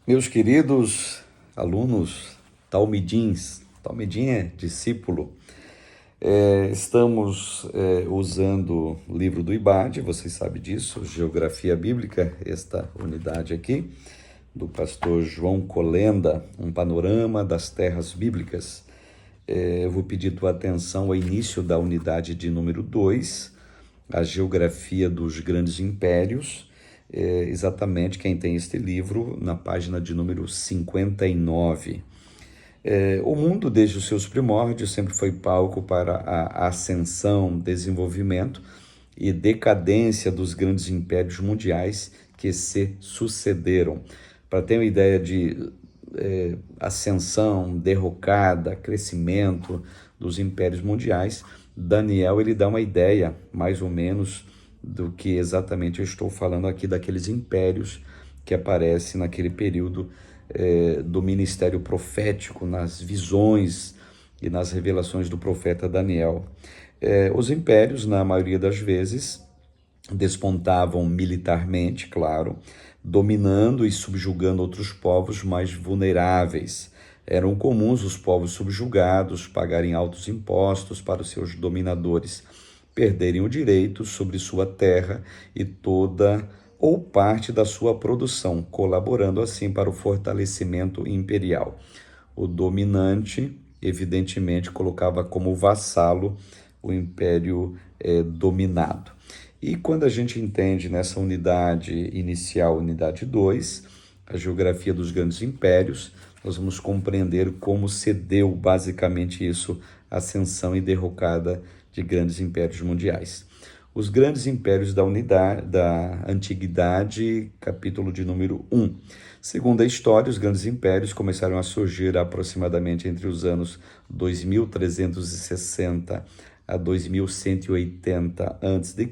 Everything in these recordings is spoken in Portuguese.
Meus queridos alunos talmidins, talmidim é discípulo, estamos usando o livro do IBAD, vocês sabem disso, Geografia Bíblica, esta unidade aqui, do pastor João Colenda, um panorama das terras bíblicas. Eu vou pedir tua atenção ao início da unidade de número 2, a geografia dos grandes impérios, exatamente quem tem este livro, na página de número 59. O mundo, desde os seus primórdios, sempre foi palco para a ascensão, desenvolvimento e decadência dos grandes impérios mundiais que se sucederam. Para ter uma ideia de ascensão, derrocada, crescimento dos impérios mundiais, Daniel ele dá uma ideia, mais ou menos, do que exatamente eu estou falando aqui, daqueles impérios que aparecem naquele período do ministério profético, nas visões e nas revelações do profeta Daniel. Os impérios, na maioria das vezes, despontavam militarmente, claro, dominando e subjugando outros povos mais vulneráveis. Eram comuns os povos subjugados pagarem altos impostos para os seus dominadores, perderem o direito sobre sua terra e toda ou parte da sua produção, colaborando assim para o fortalecimento imperial. O dominante, evidentemente, colocava como vassalo o império dominado. E quando a gente entende nessa unidade inicial, unidade 2, a geografia dos grandes impérios, nós vamos compreender como se deu basicamente isso, ascensão e derrocada de grandes impérios mundiais. Os grandes impérios da Antiguidade, capítulo de número 1. Segundo a história, os grandes impérios começaram a surgir aproximadamente entre os anos 2360 a 2180 a.C.,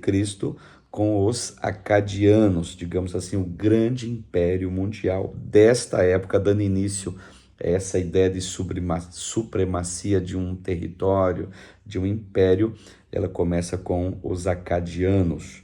com os acadianos, digamos assim, o grande império mundial desta época, dando início a essa ideia de supremacia de um território, de um império. Ela começa com os acadianos.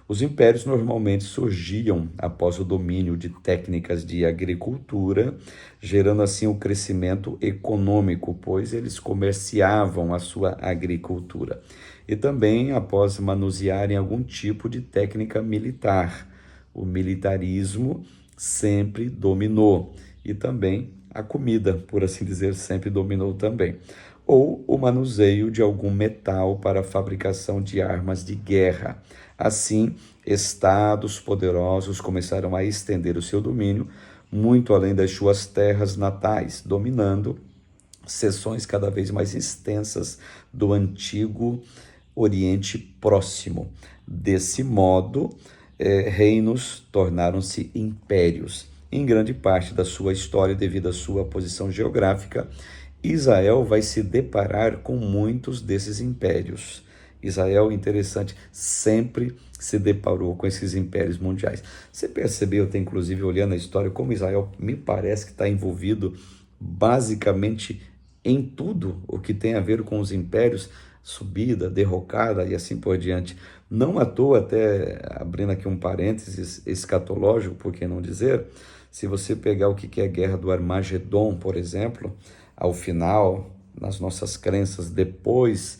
Os impérios normalmente surgiam após o domínio de técnicas de agricultura, gerando assim o crescimento econômico, pois eles comerciavam a sua agricultura. E também após manusearem algum tipo de técnica militar. O militarismo sempre dominou. E também a comida, por assim dizer, sempre dominou também. Ou o manuseio de algum metal para a fabricação de armas de guerra. Assim, estados poderosos começaram a estender o seu domínio muito além das suas terras natais, dominando seções cada vez mais extensas do antigo Oriente Próximo. Desse modo, reinos tornaram-se impérios. Em grande parte da sua história, devido à sua posição geográfica, Israel vai se deparar com muitos desses impérios. Israel, interessante, sempre se deparou com esses impérios mundiais. Você percebeu, até inclusive olhando a história, como Israel me parece que está envolvido basicamente em tudo o que tem a ver com os impérios, subida, derrocada e assim por diante. Não à toa, até abrindo aqui um parênteses escatológico, por que não dizer, se você pegar o que é a guerra do Armagedon, por exemplo, ao final, nas nossas crenças, depois,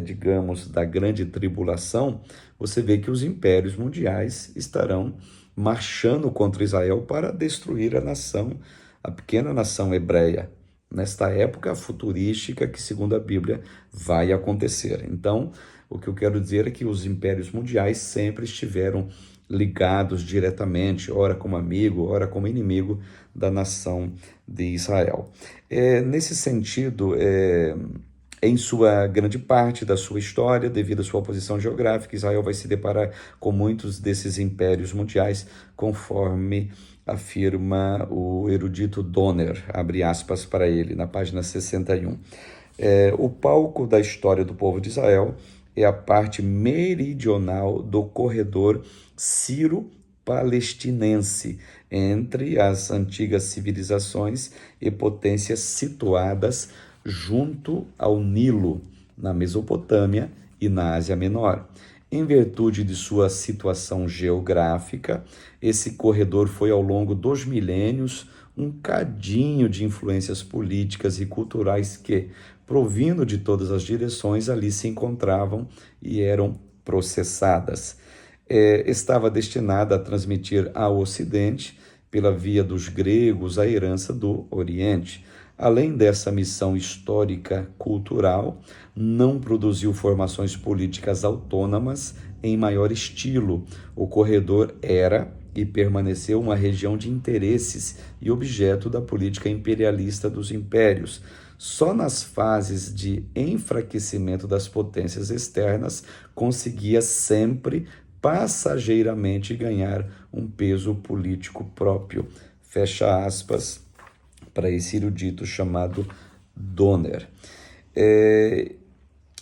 digamos, da grande tribulação, você vê que os impérios mundiais estarão marchando contra Israel para destruir a nação, a pequena nação hebreia, nesta época futurística que, segundo a Bíblia, vai acontecer. Então, o que eu quero dizer é que os impérios mundiais sempre estiveram ligados diretamente, ora como amigo, ora como inimigo da nação de Israel. Nesse sentido, em sua grande parte da sua história, devido à sua posição geográfica, Israel vai se deparar com muitos desses impérios mundiais, conforme afirma o erudito Donner, abre aspas para ele, na página 61. O palco da história do povo de Israel é a parte meridional do corredor sírio-palestinense, entre as antigas civilizações e potências situadas junto ao Nilo, na Mesopotâmia e na Ásia Menor. Em virtude de sua situação geográfica, esse corredor foi ao longo dos milênios um cadinho de influências políticas e culturais que, provindo de todas as direções, ali se encontravam e eram processadas. Estava destinada a transmitir ao Ocidente, pela via dos gregos, a herança do Oriente. Além dessa missão histórica cultural, não produziu formações políticas autônomas em maior estilo. O corredor era e permaneceu uma região de interesses e objeto da política imperialista dos impérios. Só nas fases de enfraquecimento das potências externas conseguia sempre passageiramente ganhar um peso político próprio. Fecha aspas para esse erudito chamado Donner.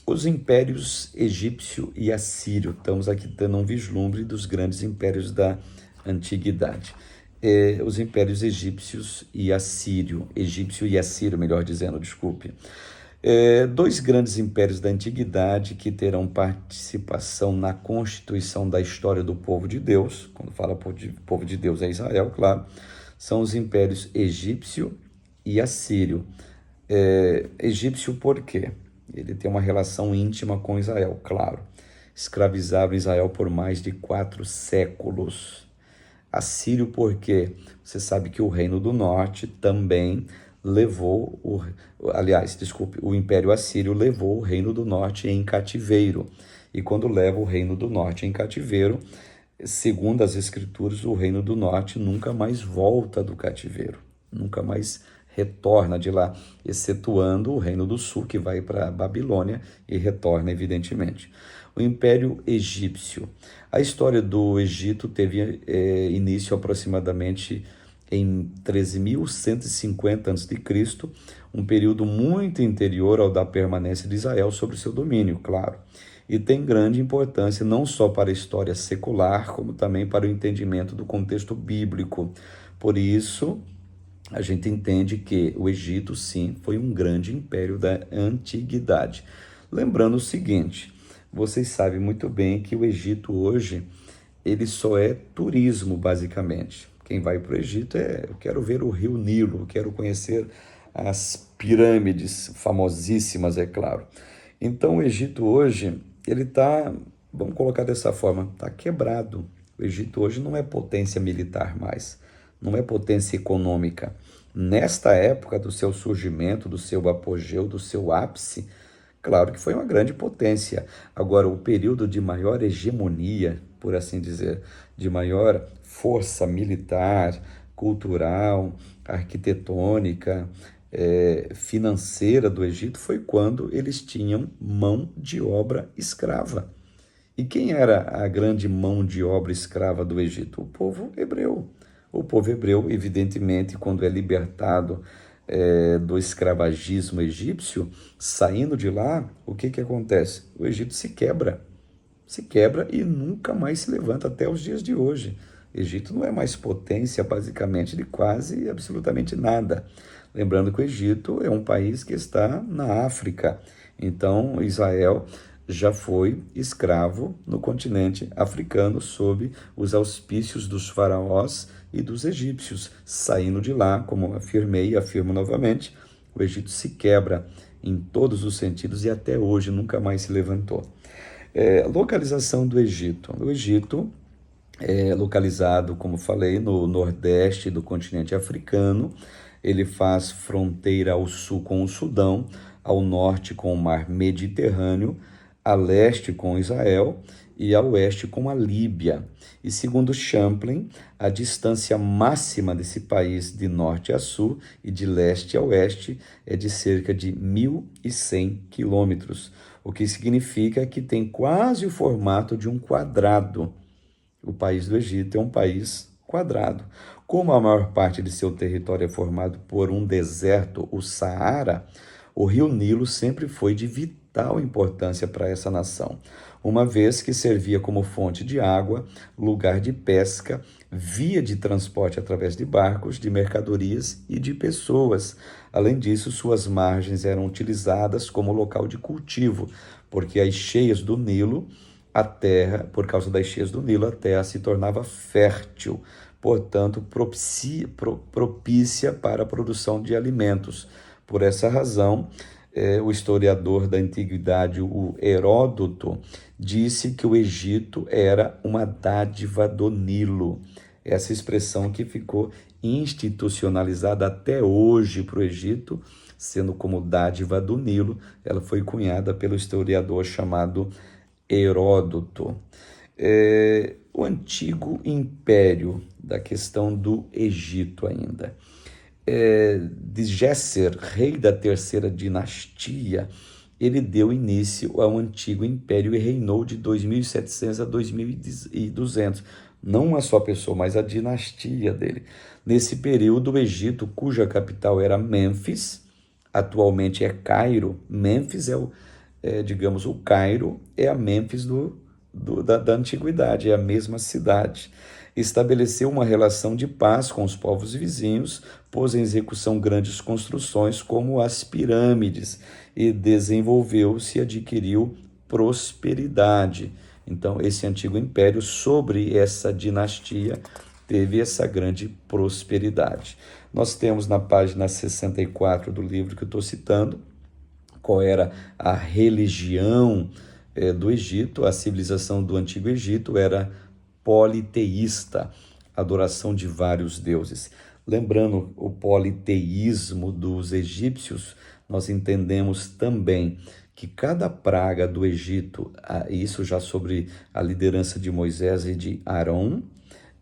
Os impérios egípcio e assírio, estamos aqui dando um vislumbre dos grandes impérios da antiguidade. Os impérios egípcio e assírio, melhor dizendo, desculpe. Dois grandes impérios da antiguidade que terão participação na constituição da história do povo de Deus, quando fala povo de Deus é Israel, claro, são os impérios egípcio e assírio. Egípcio por quê? Ele tem uma relação íntima com Israel, claro. Escravizaram Israel por mais de 4 séculos. Assírio porque você sabe que o Reino do Norte também levou, o Império Assírio levou o Reino do Norte em cativeiro. E quando leva o Reino do Norte em cativeiro, segundo as Escrituras, o Reino do Norte nunca mais volta do cativeiro, nunca mais retorna de lá, excetuando o Reino do Sul, que vai para a Babilônia e retorna, evidentemente. O Império Egípcio. A história do Egito teve início aproximadamente em 13.150 a.C., um período muito anterior ao da permanência de Israel sobre seu domínio, claro. E tem grande importância não só para a história secular, como também para o entendimento do contexto bíblico. Por isso, a gente entende que o Egito, sim, foi um grande império da antiguidade. Lembrando o seguinte, vocês sabem muito bem que o Egito hoje, ele só é turismo, basicamente. Quem vai para o Egito eu quero ver o rio Nilo, eu quero conhecer as pirâmides famosíssimas, é claro. Então o Egito hoje, ele está, vamos colocar dessa forma, está quebrado. O Egito hoje não é potência militar mais, não é potência econômica. Nesta época do seu surgimento, do seu apogeu, do seu ápice, claro que foi uma grande potência. Agora, o período de maior hegemonia, por assim dizer, de maior força militar, cultural, arquitetônica, financeira do Egito foi quando eles tinham mão de obra escrava. E quem era a grande mão de obra escrava do Egito? O povo hebreu. O povo hebreu, evidentemente, quando é libertado do escravagismo egípcio, saindo de lá, o que acontece? O Egito se quebra e nunca mais se levanta até os dias de hoje. O Egito não é mais potência, basicamente, de quase absolutamente nada. Lembrando que o Egito é um país que está na África. Então, Israel já foi escravo no continente africano sob os auspícios dos faraós e dos egípcios. Saindo de lá, como afirmei e afirmo novamente, o Egito se quebra em todos os sentidos e até hoje nunca mais se levantou. Localização do Egito. O Egito é localizado, como falei, no nordeste do continente africano. Ele faz fronteira ao sul com o Sudão, ao norte com o mar Mediterrâneo, a leste com Israel e a oeste com a Líbia. E segundo Champlain, a distância máxima desse país de norte a sul e de leste a oeste é de cerca de 1.100 quilômetros, o que significa que tem quase o formato de um quadrado. O país do Egito é um país quadrado. Como a maior parte de seu território é formado por um deserto, o Saara, o rio Nilo sempre foi de vital importância para essa nação, uma vez que servia como fonte de água, lugar de pesca, via de transporte através de barcos, de mercadorias e de pessoas. Além disso, suas margens eram utilizadas como local de cultivo, porque as cheias do Nilo a terra, por causa das cheias do Nilo, a terra se tornava fértil, portanto, propícia para a produção de alimentos. Por essa razão, o historiador da antiguidade, o Heródoto, disse que o Egito era uma dádiva do Nilo. Essa expressão que ficou institucionalizada até hoje para o Egito, sendo como dádiva do Nilo, ela foi cunhada pelo historiador chamado Heródoto. O antigo império, da questão do Egito ainda. De Djeser, rei da terceira dinastia, ele deu início ao antigo império e reinou de 2700 a 2200. Não uma só pessoa, mas a dinastia dele. Nesse período, o Egito, cuja capital era Mênfis, atualmente é Cairo. Mênfis digamos, o Cairo é a Mênfis da antiguidade, é a mesma cidade. Estabeleceu uma relação de paz com os povos vizinhos, pôs em execução grandes construções como as pirâmides e desenvolveu-se e adquiriu prosperidade. Então, esse antigo império, sobre essa dinastia, teve essa grande prosperidade. Nós temos na página 64 do livro que eu estou citando, qual era a religião do Egito. A civilização do Antigo Egito era politeísta, adoração de vários deuses. Lembrando o politeísmo dos egípcios, nós entendemos também que cada praga do Egito, isso já sobre a liderança de Moisés e de Arão,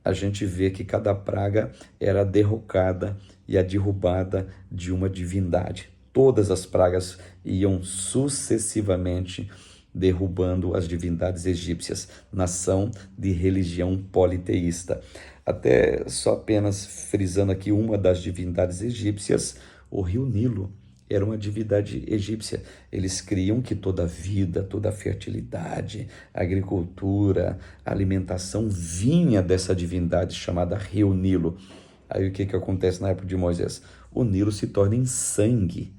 a gente vê que cada praga era a derrocada e a derrubada de uma divindade. Todas as pragas iam sucessivamente derrubando as divindades egípcias, nação de religião politeísta. Até só apenas frisando aqui uma das divindades egípcias, o rio Nilo era uma divindade egípcia. Eles criam que toda a vida, toda a fertilidade, a agricultura, a alimentação vinha dessa divindade chamada rio Nilo. Aí o que acontece na época de Moisés? O Nilo se torna em sangue,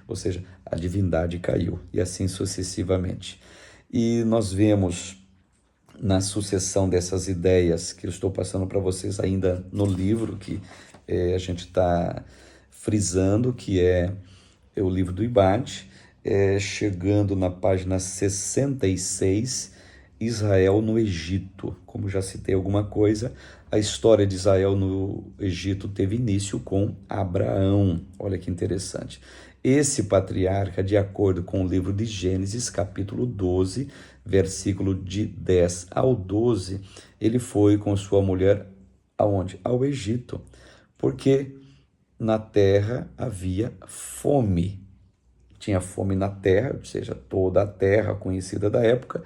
ou seja, a divindade caiu, e assim sucessivamente. E nós vemos na sucessão dessas ideias que eu estou passando para vocês ainda no livro que a gente está frisando, que é o livro do Ibad, chegando na página 66, Israel no Egito. Como já citei alguma coisa, a história de Israel no Egito teve início com Abraão. Olha que interessante. Esse patriarca, de acordo com o livro de Gênesis, capítulo 12, versículo de 10 ao 12, ele foi com sua mulher aonde? Ao Egito, porque na terra havia fome. Tinha fome na terra, ou seja, toda a terra conhecida da época.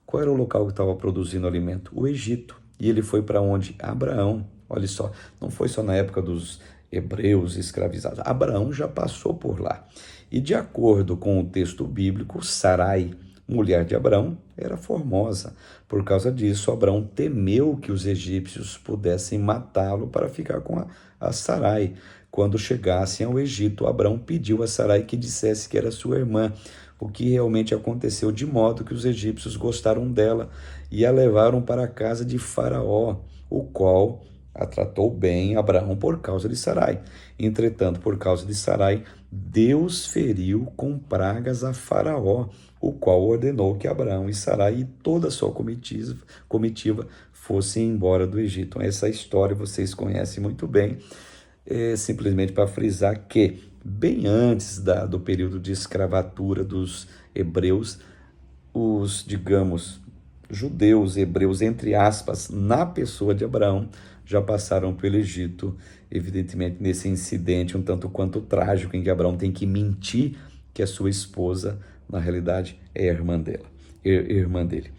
Qual era o local que estava produzindo alimento? O Egito. E ele foi para onde? Abraão. Olha só, não foi só na época dos hebreus escravizados. Abraão já passou por lá. E de acordo com o texto bíblico, Sarai, mulher de Abraão, era formosa. Por causa disso, Abraão temeu que os egípcios pudessem matá-lo para ficar com a Sarai. Quando chegassem ao Egito, Abraão pediu a Sarai que dissesse que era sua irmã, o que realmente aconteceu, de modo que os egípcios gostaram dela e a levaram para a casa de Faraó, o qual a tratou bem Abraão por causa de Sarai. Entretanto, por causa de Sarai, Deus feriu com pragas a Faraó, o qual ordenou que Abraão e Sarai e toda a sua comitiva fossem embora do Egito. Então, essa história vocês conhecem muito bem, simplesmente para frisar que, bem antes do período de escravatura dos hebreus, os, digamos, judeus, hebreus, entre aspas, na pessoa de Abraão, já passaram pelo Egito, evidentemente nesse incidente um tanto quanto trágico, em que Abraão tem que mentir que a sua esposa, na realidade, é irmã dele.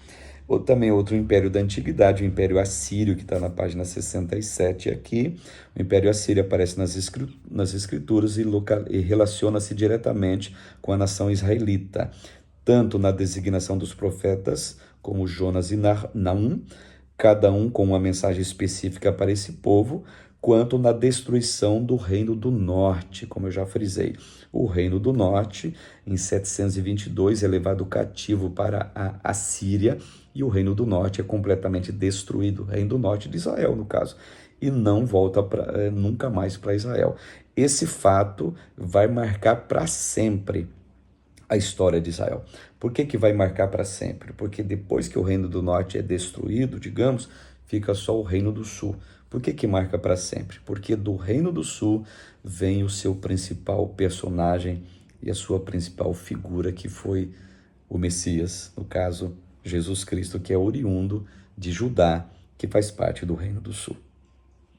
Também outro império da antiguidade, o Império Assírio, que está na página 67 aqui. O Império Assírio aparece nas escrituras e relaciona-se diretamente com a nação israelita, tanto na designação dos profetas, como Jonas e Naum, cada um com uma mensagem específica para esse povo, quanto na destruição do Reino do Norte, como eu já frisei. O Reino do Norte, em 722, é levado cativo para a Assíria, e o Reino do Norte é completamente destruído, o Reino do Norte de Israel, no caso, e não volta nunca mais para Israel. Esse fato vai marcar para sempre a história de Israel. Por que vai marcar para sempre? Porque depois que o Reino do Norte é destruído, digamos, fica só o Reino do Sul. Por que marca para sempre? Porque do Reino do Sul vem o seu principal personagem e a sua principal figura, que foi o Messias, no caso, Jesus Cristo, que é oriundo de Judá, que faz parte do Reino do Sul.